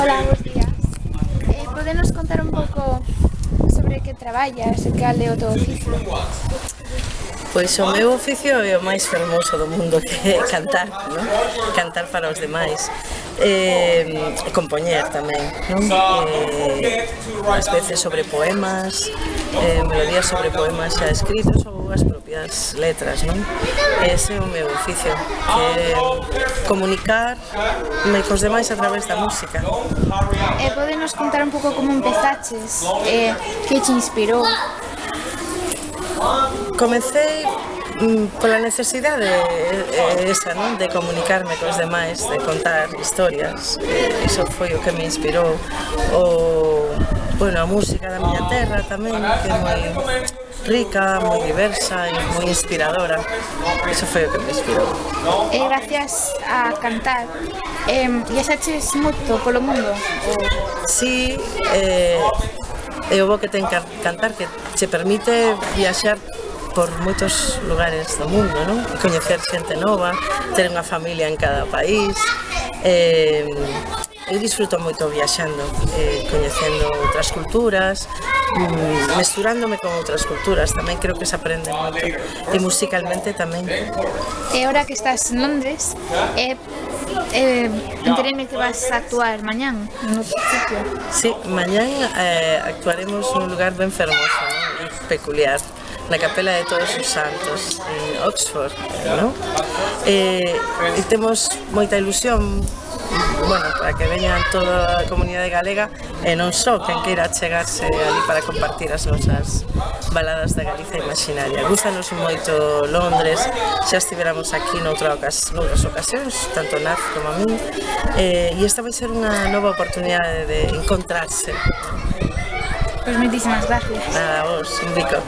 Hola, bons días. Podenos contar un pouco sobre que traballas e cal é o teu oficio? Pois o meu oficio é o máis fermoso do mundo, que é cantar, non? Cantar para os demais. Compoñer tamén, non? As veces sobre poemas, melodías sobre poemas xa escritos ou as propias letras, non? Ese é o meu oficio, que é comunicarme cos demais a través da música. Podenos contar un pouco como empezaches e que te inspirou? Comecei pola necesidade esa, non? De comunicarme cos demais, de contar historias. Iso foi o que me inspirou. A música da miña terra tamén, que é moi rica, moi diversa e moi inspiradora. Iso foi o que me inspirou. Gracias a cantar, viaxaches moito polo mundo? Si, é o bo que ten cantar, que che permite viaxar por moitos lugares do mundo, non? Coñecer xente nova, ter unha familia en cada país. Eu disfruto moito viaxando, coñecendo outras culturas, mesturándome con outras culturas, tamén creo que se aprende moito, e musicalmente tamén. E ahora que estás en Londres, entereime que vas a actuar mañán no sitio. Sí, mañán actuaremos nun lugar ben fermoso, non? E peculiar, na Capela de Todos os Santos, en Oxford, non? E temos moita ilusión, para que veñan toda a comunidade galega e non só quen queira chegarse ali para compartir as nosas baladas da Galiza imaginaria. Gústanos moito Londres, xa estiveramos aquí noutras ocasións, tanto Naz como a min, e esta vai ser unha nova oportunidade de encontrarse. Pois moitísimas gracias. Nada, vos, un bico.